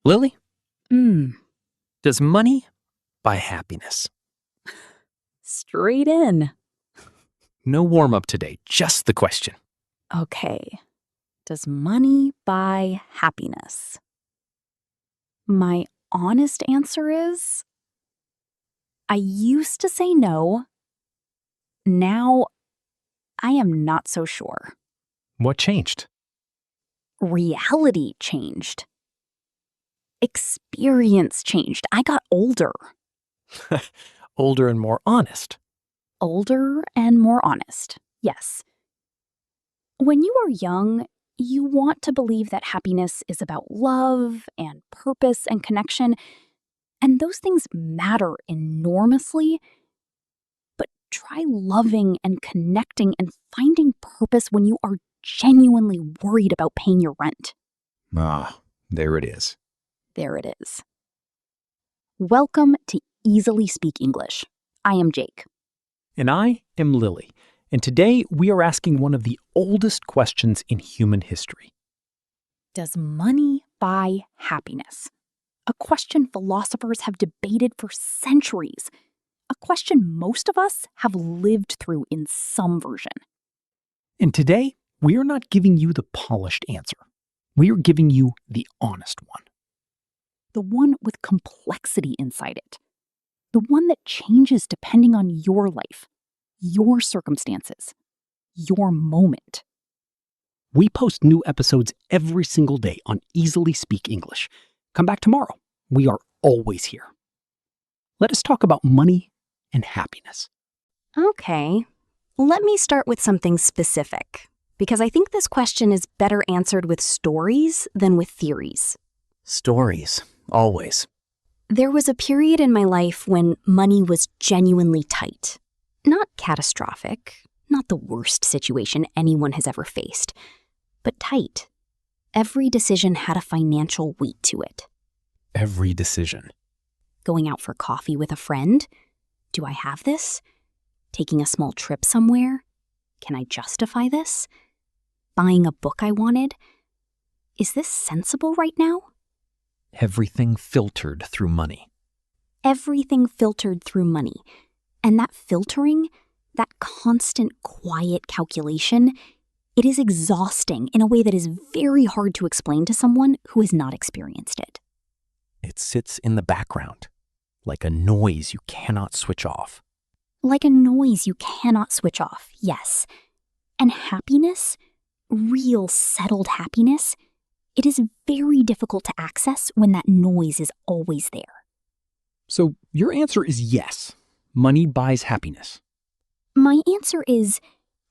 Lily, Hmm. does money buy happiness? Straight in. No warm-up today, just the question. Okay. Does money buy happiness? My honest answer is I used to say no. Now I am not so sure. What changed? Reality changed. Experience changed. I got older. Older and more honest. Older and more honest. Yes. When you are young, you want to believe that happiness is about love and purpose and connection, and those things matter enormously. But try loving and connecting and finding purpose when you are genuinely worried about paying your rent. Ah, there it is. There it is. Welcome to Easily Speak English. I am Jake. And I am Lily, and today we are asking one of the oldest questions in human history. Does money buy happiness? A question philosophers have debated for centuries. A question most of us have lived through in some version. And today, we are not giving you the polished answer. We are giving you the honest one. The one with complexity inside it. The one that changes depending on your life, your circumstances, your moment. We post new episodes every single day on Easily Speak English. Come back tomorrow. We are always here. Let us talk about money and happiness. Okay, let me start with something specific, because I think this question is better answered with stories than with theories. Stories, always. There was a period in my life when money was genuinely tight. Not catastrophic, not the worst situation anyone has ever faced, but tight. Every decision had a financial weight to it. Every decision. Going out for coffee with a friend? Do I have this? Taking a small trip somewhere? Can I justify this? Buying a book I wanted? Is this sensible right now? Everything filtered through money. Everything filtered through money. And that filtering, that constant quiet calculation, it is exhausting in a way that is very hard to explain to someone who has not experienced it. It sits in the background, like a noise you cannot switch off. Like a noise you cannot switch off, yes. And happiness, real settled happiness, it is very difficult to access when that noise is always there. So your answer is yes. Money buys happiness. My answer is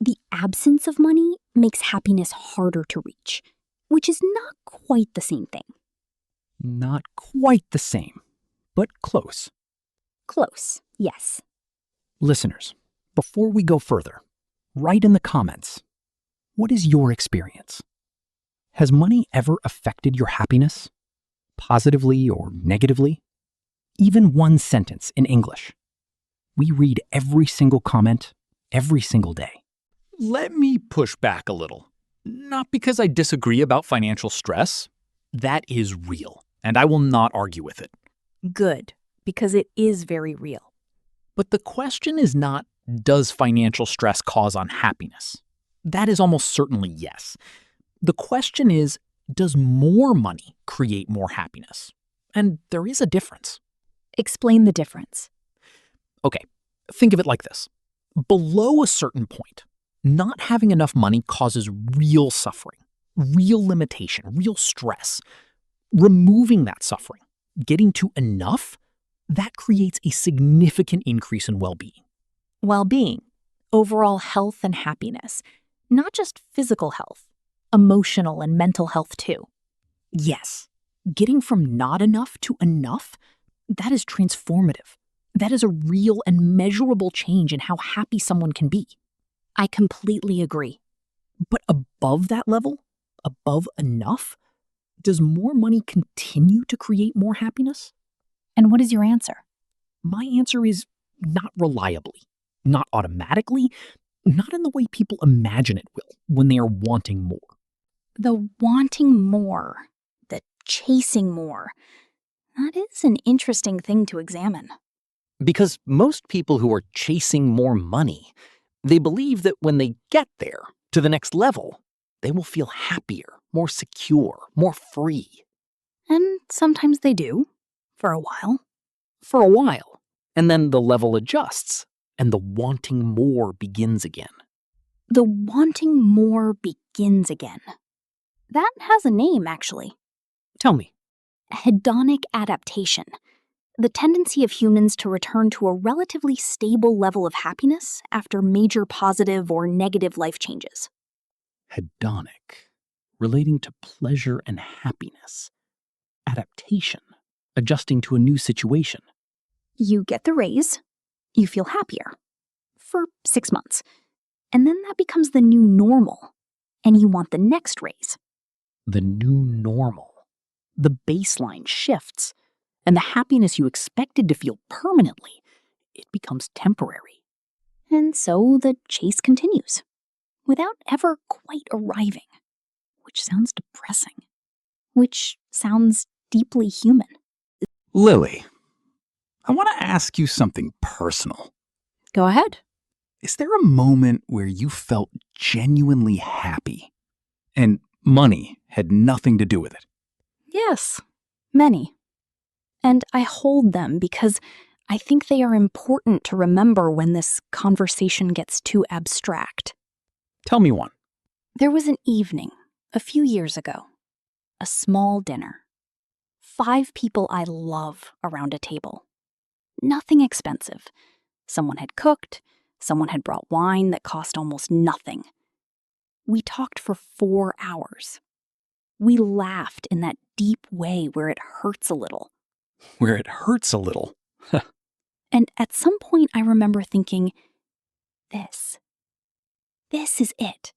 the absence of money makes happiness harder to reach, which is not quite the same thing. Not quite the same, but close. Close, yes. Listeners, before we go further, write in the comments, what is your experience? Has money ever affected your happiness? Positively or negatively? Even one sentence in English. We read every single comment, every single day. Let me push back a little. Not because I disagree about financial stress. That is real, and I will not argue with it. Good, because it is very real. But the question is not, does financial stress cause unhappiness? That is almost certainly yes. The question is, does more money create more happiness? And there is a difference. Explain the difference. Okay, think of it like this. Below a certain point, not having enough money causes real suffering, real limitation, real stress. Removing that suffering, getting to enough, that creates a significant increase in well-being. Well-being, overall health and happiness, not just physical health, emotional and mental health too. Yes, getting from not enough to enough, that is transformative. That is a real and measurable change in how happy someone can be. I completely agree. But above that level, above enough, does more money continue to create more happiness? And what is your answer? My answer is not reliably, not automatically, not in the way people imagine it will when they are wanting more. The wanting more, the chasing more. That is an interesting thing to examine. Because most people who are chasing more money, they believe that when they get there, to the next level, they will feel happier, more secure, more free. And sometimes they do, for a while. For a while, and then the level adjusts, and the wanting more begins again. The wanting more begins again. That has a name, actually. Tell me. Hedonic adaptation. The tendency of humans to return to a relatively stable level of happiness after major positive or negative life changes. Hedonic, relating to pleasure and happiness. Adaptation, adjusting to a new situation. You get the raise, you feel happier. For 6 months. And then that becomes the new normal. And you want the next raise. The new normal. The baseline shifts, and the happiness you expected to feel permanently, it becomes temporary. And so the chase continues, without ever quite arriving, which sounds depressing, which sounds deeply human. Lily, I want to ask you something personal. Go ahead. Is there a moment where you felt genuinely happy and money had nothing to do with it? Yes, many. And I hold them because I think they are important to remember when this conversation gets too abstract. Tell me one. There was an evening, a few years ago. A small dinner. 5 people I love around a table. Nothing expensive. Someone had cooked, someone had brought wine that cost almost nothing. We talked for 4 hours. We laughed in that deep way where it hurts a little. Where it hurts a little. And at some point I remember thinking, this is it.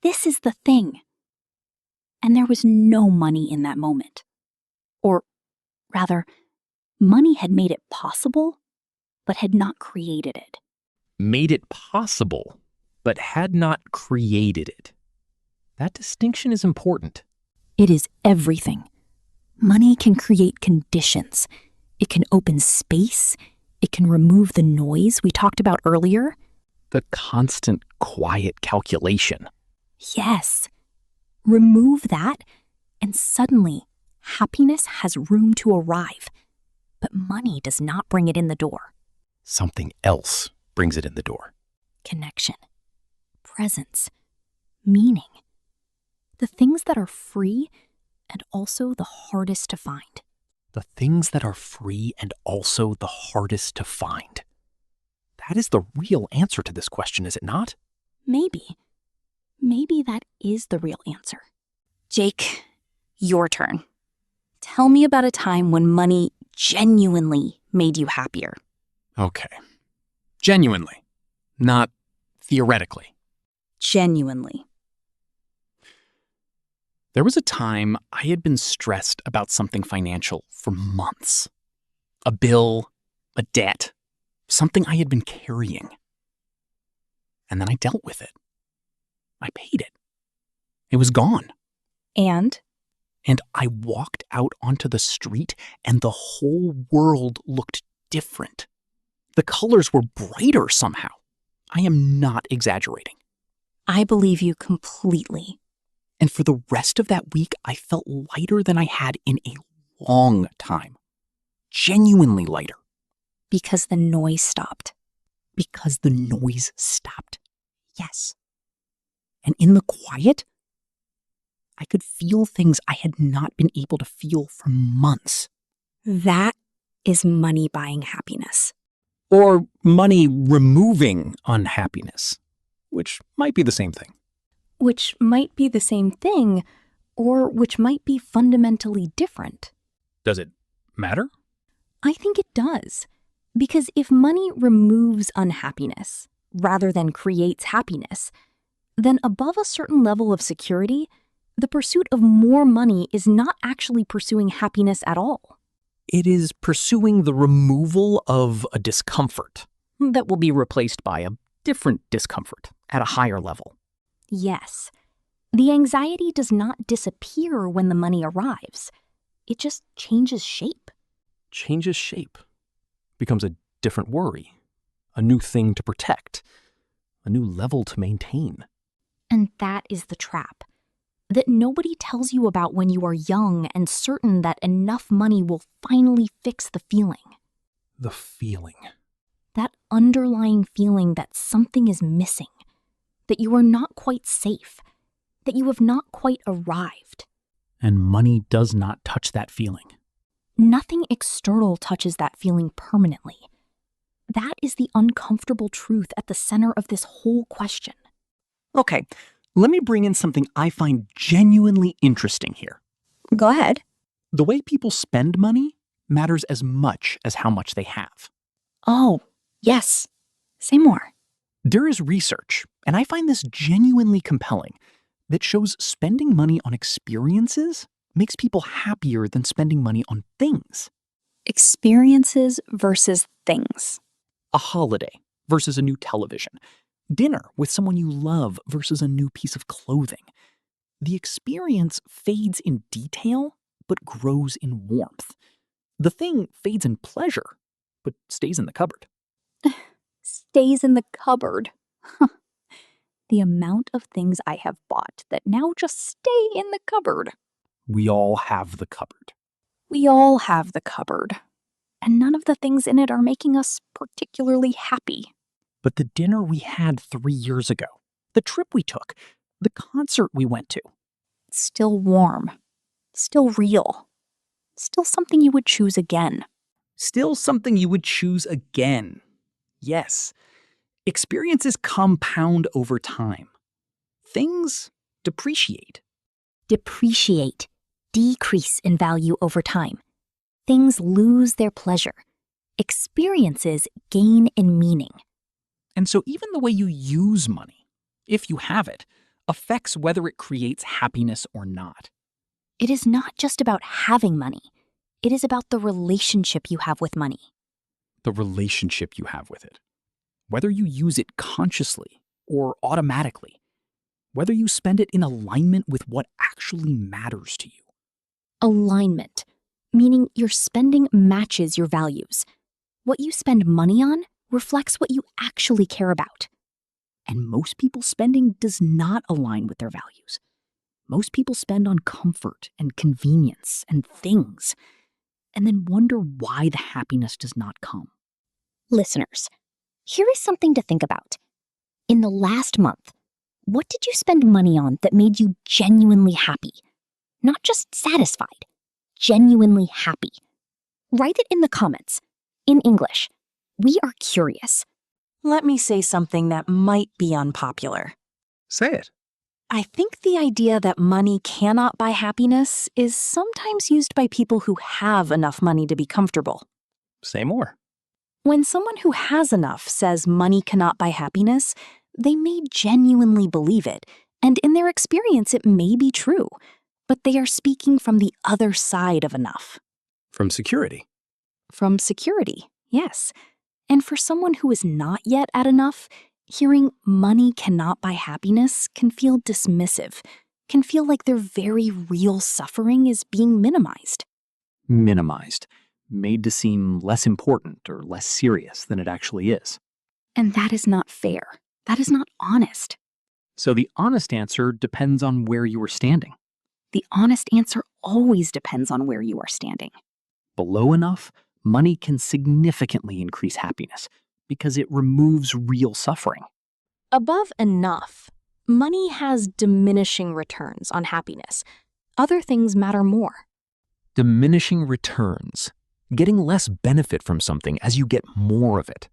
This is the thing. And there was no money in that moment. Or rather, money had made it possible, but had not created it. Made it possible, but had not created it. That distinction is important. It is everything. Money can create conditions. It can open space. It can remove the noise we talked about earlier. The constant quiet calculation. Yes. Remove that, and suddenly, happiness has room to arrive. But money does not bring it in the door. Something else brings it in the door. Connection, presence, meaning. The things that are free and also the hardest to find. The things that are free and also the hardest to find. That is the real answer to this question, is it not? Maybe. Maybe that is the real answer. Jake, your turn. Tell me about a time when money genuinely made you happier. Okay. Genuinely, not theoretically. Genuinely. There was a time I had been stressed about something financial for months. A bill, a debt, something I had been carrying. And then I dealt with it. I paid it. It was gone. And I walked out onto the street and the whole world looked different. The colors were brighter somehow. I am not exaggerating. I believe you completely. And for the rest of that week, I felt lighter than I had in a long time. Genuinely lighter. Because the noise stopped. Because the noise stopped. Yes. And in the quiet, I could feel things I had not been able to feel for months. That is money buying happiness. Or money removing unhappiness, which might be the same thing. Which might be the same thing, or which might be fundamentally different. Does it matter? I think it does. Because if money removes unhappiness, rather than creates happiness, then above a certain level of security, the pursuit of more money is not actually pursuing happiness at all. It is pursuing the removal of a discomfort that will be replaced by a different discomfort at a higher level. Yes. The anxiety does not disappear when the money arrives, it just changes shape. Changes shape. Becomes a different worry. A new thing to protect. A new level to maintain. And that is the trap that nobody tells you about when you are young and certain that enough money will finally fix the feeling. The feeling. That underlying feeling that something is missing, that you are not quite safe, that you have not quite arrived. And money does not touch that feeling. Nothing external touches that feeling permanently. That is the uncomfortable truth at the center of this whole question. Okay, let me bring in something I find genuinely interesting here. Go ahead. The way people spend money matters as much as how much they have. Oh, yes. Say more. There is research, and I find this genuinely compelling, that shows spending money on experiences makes people happier than spending money on things. Experiences versus things. A holiday versus a new television. Dinner with someone you love versus a new piece of clothing. The experience fades in detail, but grows in warmth. The thing fades in pleasure, but stays in the cupboard. Stays in the cupboard. The amount of things I have bought that now just stay in the cupboard. We all have the cupboard. We all have the cupboard. And none of the things in it are making us particularly happy. But the dinner we had 3 years ago, the trip we took, the concert we went to. Still warm. Still real. Still something you would choose again. Still something you would choose again. Yes. Experiences compound over time. Things depreciate. Depreciate, decrease in value over time. Things lose their pleasure. Experiences gain in meaning. And so even the way you use money, if you have it, affects whether it creates happiness or not. It is not just about having money. It is about the relationship you have with money. The relationship you have with it. Whether you use it consciously or automatically. Whether you spend it in alignment with what actually matters to you. Alignment, meaning your spending matches your values. What you spend money on reflects what you actually care about. And most people's spending does not align with their values. Most people spend on comfort and convenience and things, and then wonder why the happiness does not come. Listeners, here is something to think about. In the last month, what did you spend money on that made you genuinely happy? Not just satisfied, genuinely happy. Write it in the comments, in English. We are curious. Let me say something that might be unpopular. Say it. I think the idea that money cannot buy happiness is sometimes used by people who have enough money to be comfortable. Say more. When someone who has enough says money cannot buy happiness, they may genuinely believe it, and in their experience it may be true, but they are speaking from the other side of enough. From security. From security, yes. And for someone who is not yet at enough, hearing money cannot buy happiness can feel dismissive, can feel like their very real suffering is being minimized. Minimized. Made to seem less important or less serious than it actually is. And that is not fair. That is not honest. So the honest answer depends on where you are standing. The honest answer always depends on where you are standing. Below enough, money can significantly increase happiness because it removes real suffering. Above enough, money has diminishing returns on happiness. Other things matter more. Diminishing returns. Getting less benefit from something as you get more of it.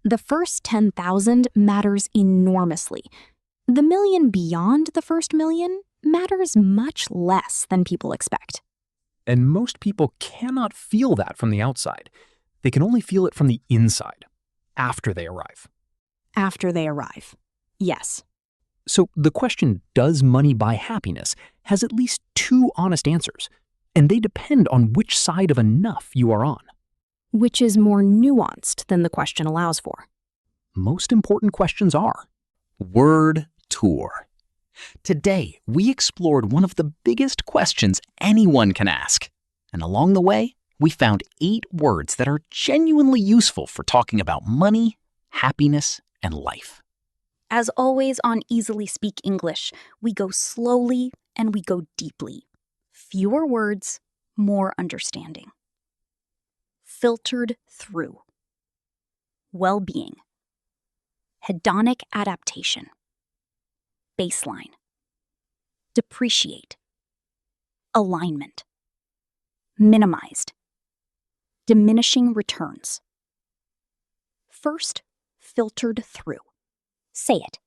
The first 10,000 matters enormously. The million beyond the first million matters much less than people expect. And most people cannot feel that from the outside. They can only feel it from the inside, after they arrive. After they arrive. Yes. So the question, does money buy happiness, has at least two honest answers, and they depend on which side of enough you are on. Which is more nuanced than the question allows for. Most important questions are. Word tour. Today, we explored one of the biggest questions anyone can ask, And along the way, we found 8 words that are genuinely useful for talking about money, happiness, and life. As always on Easily Speak English, we go slowly and we go deeply. Fewer words, more understanding. Filtered through. Well-being. Hedonic adaptation. Baseline. Depreciate. Alignment. Minimized. Diminishing returns. First, filtered through. Say it.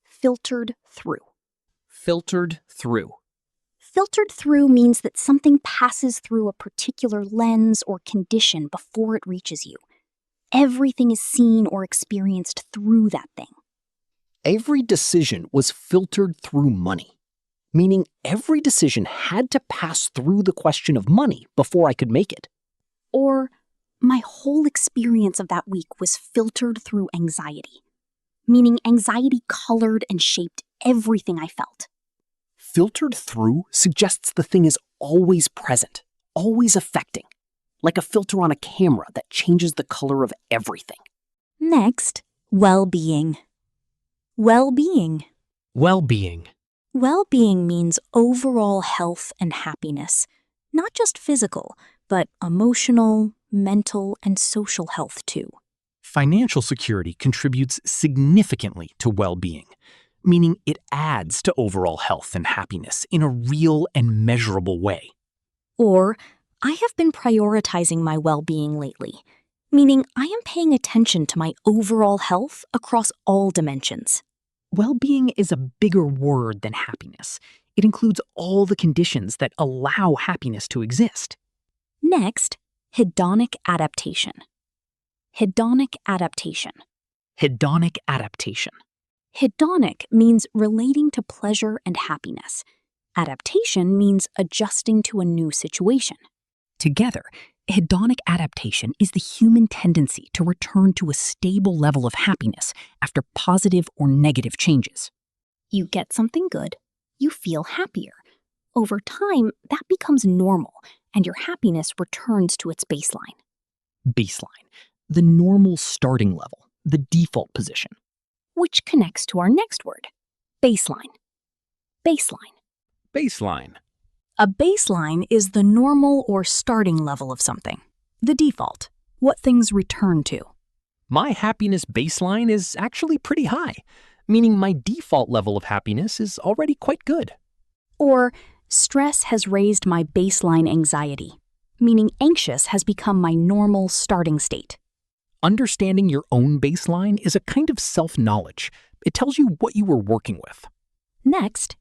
Filtered through. Filtered through. Filtered through means that something passes through a particular lens or condition before it reaches you. Everything is seen or experienced through that thing. Every decision was filtered through money, meaning every decision had to pass through the question of money before I could make it. Or, my whole experience of that week was filtered through anxiety, meaning anxiety colored and shaped everything I felt. Filtered through suggests the thing is always present, always affecting, like a filter on a camera that changes the color of everything. Next, well-being. Well-being. Well-being. Well-being means overall health and happiness, not just physical, but emotional, mental, and social health too. Financial security contributes significantly to well-being, meaning it adds to overall health and happiness in a real and measurable way. Or, I have been prioritizing my well-being lately, meaning I am paying attention to my overall health across all dimensions. Well-being is a bigger word than happiness. It includes all the conditions that allow happiness to exist. Next, hedonic adaptation. Hedonic adaptation. Hedonic adaptation. Hedonic means relating to pleasure and happiness. Adaptation means adjusting to a new situation. Together, hedonic adaptation is the human tendency to return to a stable level of happiness after positive or negative changes. You get something good, you feel happier. Over time, that becomes normal, and your happiness returns to its baseline. Baseline, the normal starting level, the default position. Which connects to our next word, baseline. Baseline. Baseline. A baseline is the normal or starting level of something, the default, what things return to. My happiness baseline is actually pretty high, meaning my default level of happiness is already quite good. Or, stress has raised my baseline anxiety, meaning anxious has become my normal starting state. Understanding your own baseline is a kind of self-knowledge. It tells you what you were working with. Next,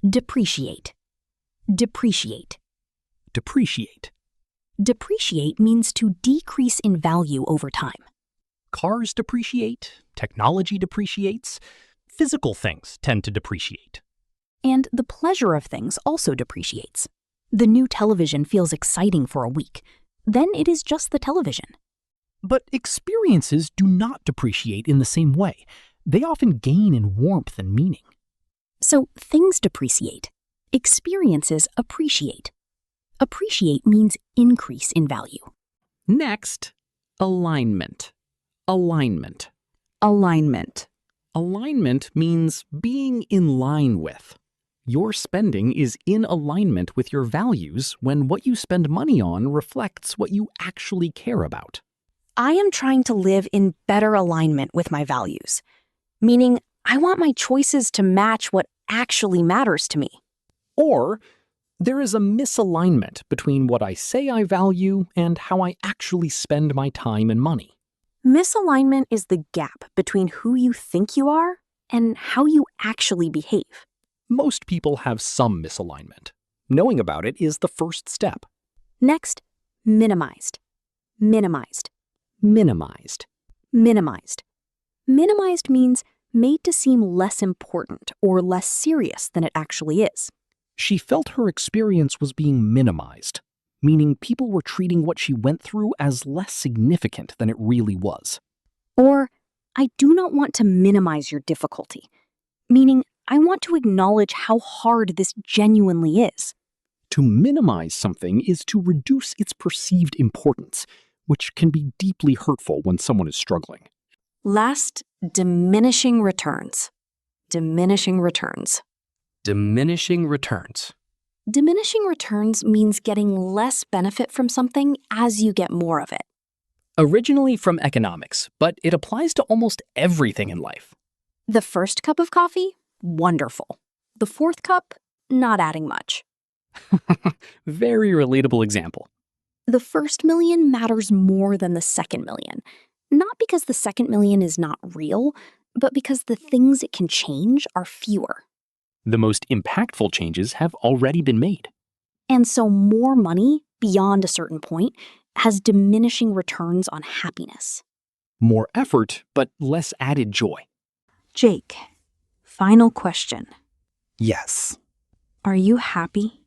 depreciate. Depreciate. Depreciate. Depreciate means to decrease in value over time. Cars depreciate, technology depreciates, physical things tend to depreciate. And the pleasure of things also depreciates. The new television feels exciting for a week. Then it is just the television. But experiences do not depreciate in the same way. They often gain in warmth and meaning. So things depreciate. Experiences appreciate. Appreciate means increase in value. Next, alignment. Alignment. Alignment. Alignment means being in line with. Your spending is in alignment with your values when what you spend money on reflects what you actually care about. I am trying to live in better alignment with my values, meaning I want my choices to match what actually matters to me. Or, there is a misalignment between what I say I value and how I actually spend my time and money. Misalignment is the gap between who you think you are and how you actually behave. Most people have some misalignment. Knowing about it is the first step. Next, minimized. Minimized. Minimized. Minimized. Minimized means made to seem less important or less serious than it actually is. She felt her experience was being minimized, meaning people were treating what she went through as less significant than it really was. Or, I do not want to minimize your difficulty, meaning I want to acknowledge how hard this genuinely is. To minimize something is to reduce its perceived importance, which can be deeply hurtful when someone is struggling. Last, diminishing returns. Diminishing returns. Diminishing returns. Diminishing returns means getting less benefit from something as you get more of it. Originally from economics, but it applies to almost everything in life. The first cup of coffee? Wonderful. The fourth cup? Not adding much. Very relatable example. The first million matters more than the second million. Not because the second million is not real, but because the things it can change are fewer. The most impactful changes have already been made. And so more money, beyond a certain point, has diminishing returns on happiness. More effort, but less added joy. Jake, final question. Yes. Are you happy?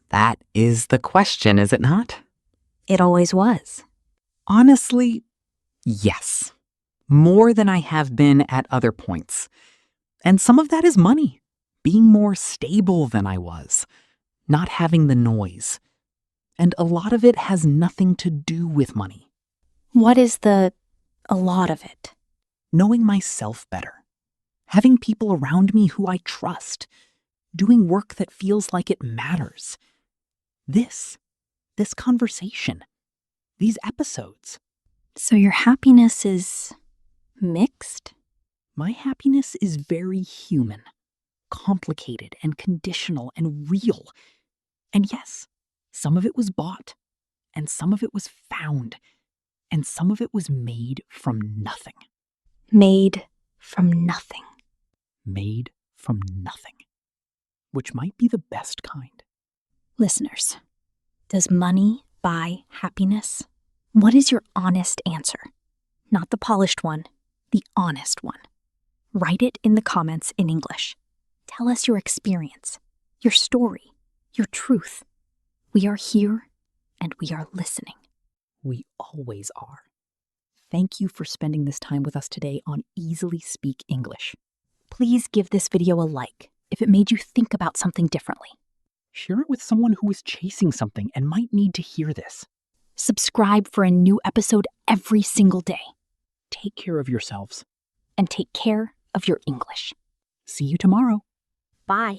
That is the question, is it not? It always was. Honestly, yes. More than I have been at other points. And some of that is money. Being more stable than I was. Not having the noise. And a lot of it has nothing to do with money. What is a lot of it? Knowing myself better. Having people around me who I trust. Doing work that feels like it matters. This conversation. These episodes. So your happiness is mixed? My happiness is very human, complicated and conditional and real. And yes, some of it was bought, and some of it was found, and some of it was made from nothing. Made from nothing. Made from nothing. Which might be the best kind. Listeners, does money buy happiness? What is your honest answer? Not the polished one, the honest one. Write it in the comments in English. Tell us your experience, your story, your truth. We are here and we are listening. We always are. Thank you for spending this time with us today on Easily Speak English. Please give this video a like if it made you think about something differently. Share it with someone who is chasing something and might need to hear this. Subscribe for a new episode every single day. Take care of yourselves. And take care of your English. See you tomorrow. Bye.